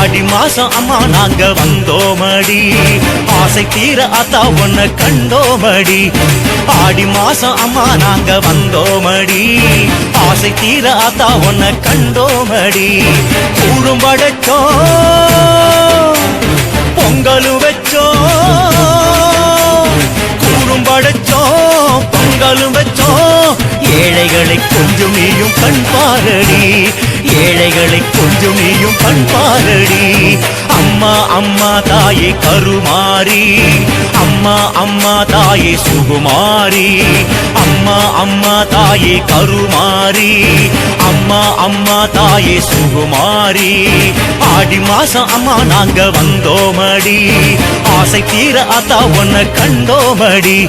ஆடி மாசம் அம்மா நாங்க வந்தோமடி ஆசை தீர அத்தா உன்னை கண்டோமடி ஆடி மாசம் அம்மா நாங்க வந்தோமடி ஆசை தீர அத்தா உன்னை கண்டோமடி கூழும் படைச்சோம் பொங்கலும் வச்சோம் கூழும் படைச்சோம் பொங்கலும் வச்சோம் ஏழைகளை கொஞ்சம் நீயும் கண் பாரடி ஏழைகளை கொஞ்சம் நீயும் கண் பாரடி அம்மா அம்மா தாயே கருமாரி அம்மா அம்மா தாயே சுகுமாரி அம்மா அம்மா தாயே கருமாரி அம்மா அம்மா தாயே சுகுமாரி ஆடி மாசம் அம்மா நாங்க வந்தோமடி ஆசை தீர அத்தா உன்னை கண்டோமடி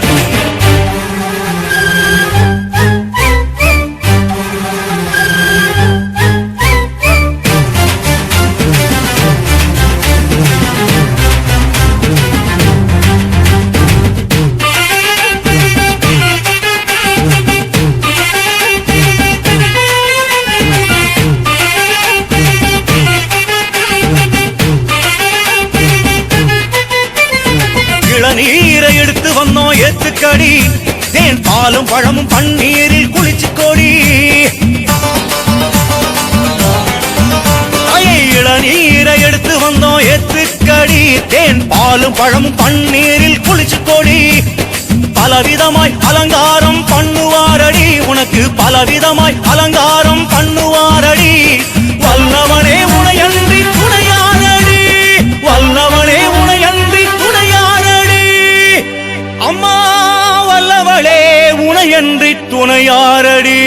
நீரை எடுத்து வந்தோம் ஏத்துக்கடி தேன் பாலும் பழமும் பன்னீரில் குளிச்சு கொடி இளநீரை எடுத்து வந்தோம் ஏத்துக்கடி தேன் பாலும் பழமும் பன்னீரில் குளிச்சு கொடி பலவிதமாய் அலங்காரம் பண்ணுவாரடி உனக்கு பலவிதமாய் அலங்காரம் பண்ணுவாரடி வல்லவனே உனையன்றி துணையாரடி வல்லவனே உனையன்றி அம்மா வல்லவளே உனையன்றி துணையாரடி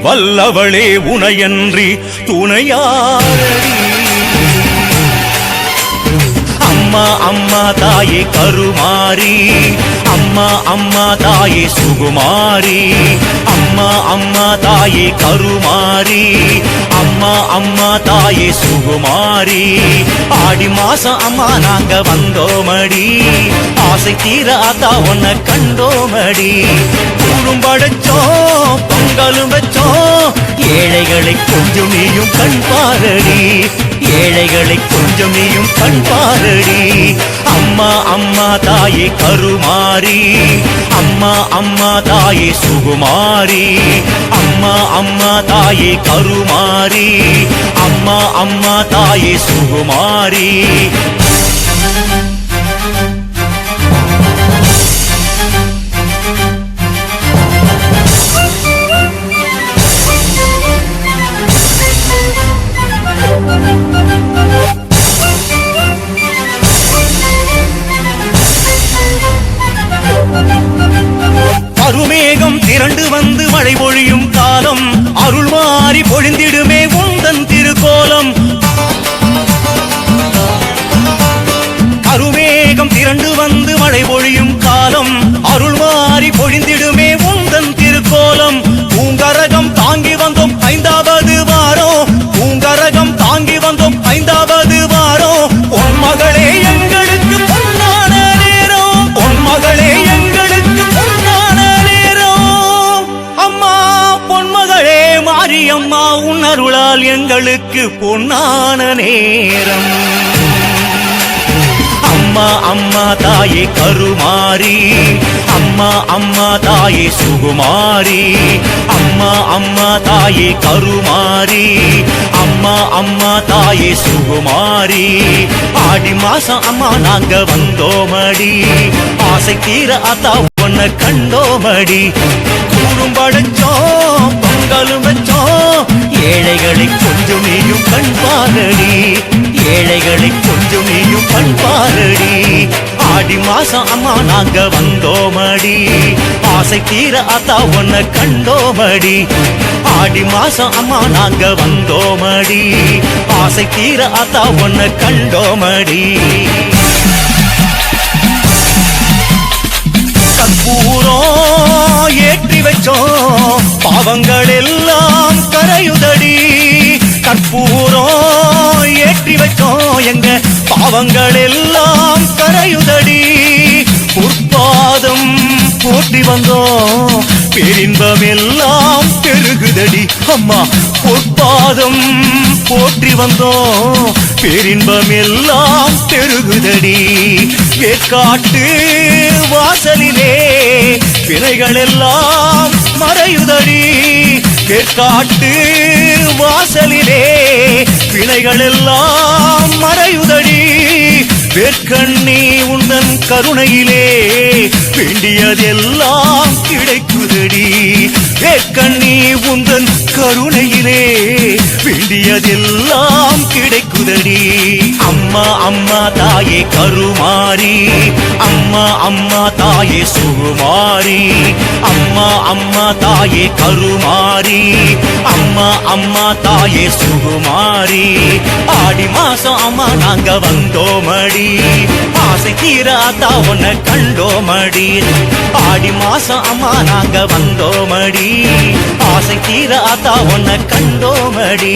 வல்லவளே உனையன்றி துணையாரடி அம்மா அம்மா தாயே கருமாரி அம்மா அம்மா தாயே சுகுமாரி அம்மா அம்மா தாயே கருமாரி அம்மா அம்மா தாயே சுகுமாரி ஆடி மாசம் அம்மா நாங்க வந்தோமடி ஆசை தீர அத்தா உன்னை கண்டோமடி கூழும் படைச்சோம் பொங்கலும் வச்சோம் ஏழைகளை கொஞ்சம் நீயும் கண் பாரடி ஏழைகளை கொஞ்சம் நீயும் கண் பாரடி அம்மா அம்மா தாயே கருமாரி அம்மா அம்மா தாயே சுகுமாரி அம்மா அம்மா தாயே கருமாரி அம்மா அம்மா தாயே சுகுமாரி கருமேகம் திரண்டு வந்து மழை பொழியும் காலம் அருள் மாறி பொழிந்திடுமே உந்தன் திருக்கோலம் கருமேகம் திரண்டு வந்து மழை பொழியும் காலம் அருள் மாறி பொழிந்திடுமே உந்தன் திருக்கோலம் பூங்கரகம் தாங்கி வந்தோம் 5வது வாரம் பூங்கரகம் தாங்கி வந்தோம் 5வது வாரம் உன் மகளே எங்களுக்கு பொன்னான நேரம் உன் மகளே எங்களுக்கு பொன்னான நேரம் அம்மா பொன்மகளே மாரியம்மா உன் அருளால் எங்களுக்கு பொன்னான நேரம் அம்மா அம்மா தாயே கருமாரி அம்மா அம்மா தாயே சுகுமாரி அம்மா அம்மா தாயே கருமாரி அம்மா அம்மா தாயே சுகுமாரி ஆடி மாசம் அம்மா நாங்க வந்தோமடி ஆசை தீர அத்தா உன்னை கண்டோமடி கூழும் படைச்சோம் பொங்கலும் வச்சோம் ஏழைகளை கொஞ்சம் நீயும் கண் பாரடி ஏழைகளை கொஞ்சம் நீயும் கண் பாரடி ஆடி மாசம் அம்மா நாங்க வந்தோமடி ஆசை தீர அத்தா உன்னை கண்டோமடி ஆடி மாசம் அம்மா நாங்க வந்தோமடி ஆசை தீர அத்தா உன்னை கண்டோமடி கற்பூரம் ஏற்றி வச்சோம் பாவங்கள் எல்லாம் கரையுதடி கற்பூரம் ஏற்றி வச்சோம் எங்க பாவங்கள் எல்லாம் கரையுதடி பொற்பாதம் போற்றி வந்தோம் பேரின்பம் எல்லாம் பெருகுதடி ஆகுதடி அம்மா பொற்பாதம் போற்றி வந்தோம் பேரின்பம் எல்லாம் பெருகுதடி வேற்காட்டு வாசலிலே வினைகள் எல்லாம் மறையுதடி வேற்காட்டு வாசலிலே வினைகள் எல்லாம் மறையுதடி வேற்கண்ணி உந்தன் கருணையிலே வேண்டியதெல்லாம் கிடைக்குதடி வேற்கண்ணி உந்தன் கருணையிலே வேண்டியதெல்லாம் கிடைக்குதடி அம்மா அம்மா தாயே கருமாரி அம்மா அம்மா தாயே சுகுமாரி அம்மா அம்மா தாயே கருமாரி அம்மா அம்மா தாயே சுகுமாரி ஆடி மாசம் அம்மா நாங்க வந்தோமடி ஆசை தீராத்தா உன்னை கண்டோமடி ஆடி மாசம் அம்மா நாங்க வந்தோமடி ஆசை தீராத்தா உன்னை கண்டோமடி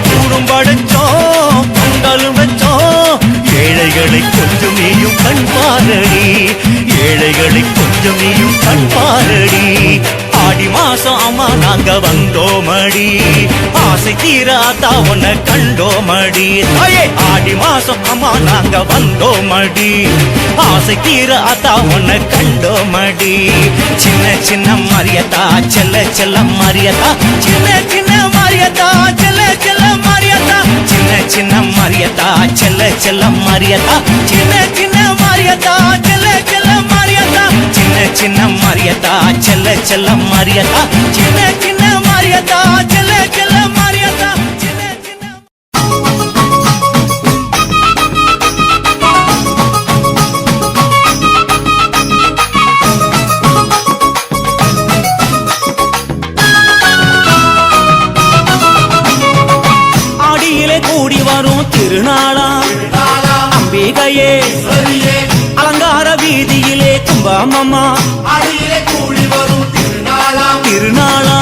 கூடும் படைச்சோம் பொங்கலும் வச்சோம் ஏழைகளை கொஞ்சம் நீயும் கண் பாரடி ஏழைகளை கொஞ்சம் நீயும் கண் பாரடி ஆடி மாசம் அம்மா நாங்க வந்தோமடி ஆசை தீராத்தா உன்னை கண்டோமடி தாயே ஆடி மாசம் அம்மா நாங்க வந்தோமடி ஆசை தீராத்தா உன்னை கண்டோமடி சின்ன சின்ன மரியதா செல்ல செல்ல மரியதா சின்ன சின்ன மரியதா செல்ல செல்ல மரியதா சின்ன சின்ன மரியதா செல்ல செல்ல மரியதா சின்ன சின்ன மரியதா செல்ல செல்ல மரியதா சின்ன சின்ன மரியதா செல்ல செல்ல மரியதா சின்ன சின்ன மரியதா செல்ல செல்ல மரியதா சின்ன சின்ன ஆடியிலே கூடி வரும் திருநாளா அம்பிகையே அலங்கார வீதியிலே கும்பமம்மா ஆடியிலே கூடி வரும் திருநாளா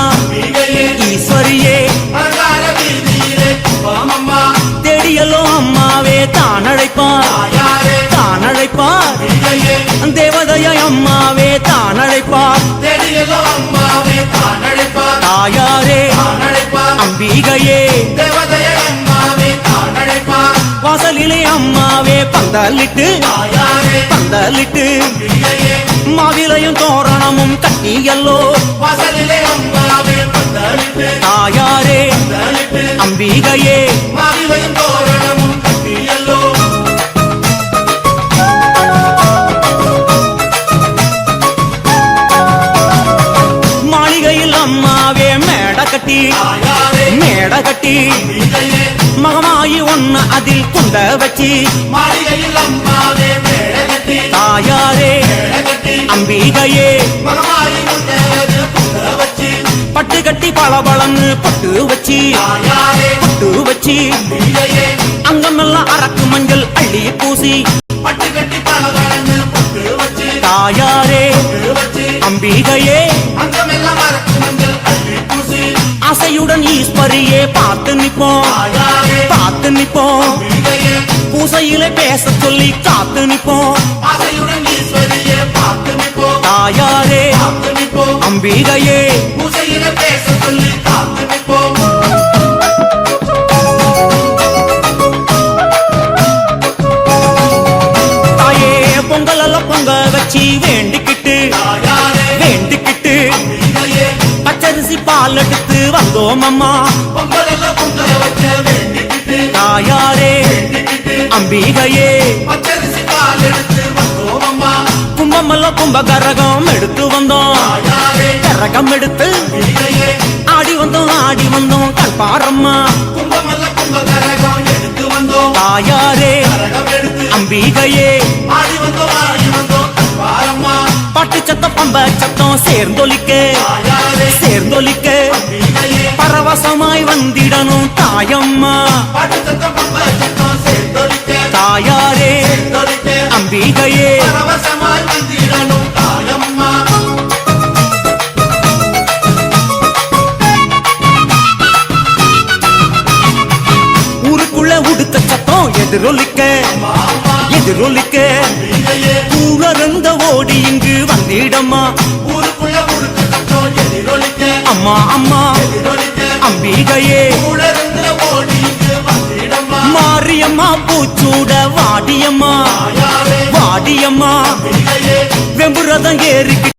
ஈஸ்வரியே அலங்கார வீதியிலே கும்பமம்மா தேடியல்லோ அம்மாவே தான் அழைப்பார் தான் அழைப்பார் தேவதைய அம்மாவே தான் அழைப்பார் தேடியல்லோ அம்மாவே தான் அழைப்பார் தாயாரே அம்பிகையே தேவதைய அம்மாவே தான் அழைப்பார் வாசலிலே அம்மாவே பந்தலிட்டு பந்தலிட்டு மாவிலையும் தோரணமும் கட்டியல்லோ வாசலிலே அம்மாவே பந்தலிட்டு தாயாரே அம்பிகையே மாவிலையும் தோரணமும் கட்டியல்லோ மாளிகையில் அம்மாவே மேட கட்டி மேட கட்டி மகமாயி ஒன்னு அதில் குண்ட வச்சி மாளிகையில் அம்மாவே மேடை கட்டி தாயாரே அம்பிகையே மகமாயி முன்னேறது புங்க வச்சு பட்டு கட்டி பளபளன்னு பட்டு வச்சி பட்டு வச்சி அங்கமெல்லாம் அரக்கு மஞ்சள் அள்ளி பூசி பட்டு கட்டி பலவளன்னு புட்டு வச்சு தாயாரே அம்பிகையே அங்கமெல்லாம் மறக்கு மஞ்சள் அள்ளி பூசி ஆசையுடன் ஈஸ்வரியே பார்த்து நிப்போம் பார்த்து நிப்போம் பூசையிலே பேச சொல்லி காத்து நிப்போம் ஆசையுடன் ஈஸ்வரியே பார்த்து நிற்போம் தாயாரே பார்த்து நிற்போம் அம்பிகையே பூசையில பேச சொல்லி காத்து நிற்போம் தாயே பொங்கல் எல்லாம் பொங்க வச்சு வேண்டிக்கிட்டு வேண்டிக்கிட்டு பச்சரிசி பால் எடுத்து வந்தோம் அம்மா பொங்கலெல்லாம் பொங்கல வச்ச வேண்டிக்கிட்டு தாயாரே அம்பிகையே பச்சரிசி பால் எடுத்து வந்தோம் அம்மா கும்பமெல்லாம் கும்ப கரகம் எடுத்து வந்தோம் கரகம் எடுத்து ஆடி வந்தோம் கல்பாரம்மா கும்பமெல்லாம் கும்ப கரகம் எடுத்து வந்தோம் தாயாரே கரகம் எடுத்து அம்பிகையே ஆடி வந்தோம் பாரம்மா பாட்டு சத்தம் பம்ப சத்தம் சேர்ந்தொலிக்க சேர்ந்தொலிக்க பரவசமாய் வந்திடணும் தாயம்மா பாட்டு சத்தம் பம்ப சத்தம் சேர்ந்தொலிக்க தாயாரே அம்பிகையே பரவசமாய் வந்திடணும் தாயம்மா ஊருக்குள்ள உடுத்த சத்தம் எதிரொலிக்க எதிரொலிக்க ஊரந்த ஓடி இங்கு வந்திடம்மா ஊருக்குள்ள உடுத்த சத்தம் எதிரொலிக்க அம்மா அம்மா எதிரொலிக்க அம்பிகையே கூட இருந்து ஓடி இங்கு வந்திடம்மா மாரியம்மா பூச்சூட வாடியம்மா தாயாரே வாடியம்மா அம்பிகையே வெம்புரதம் ஏறிக்கிட்டு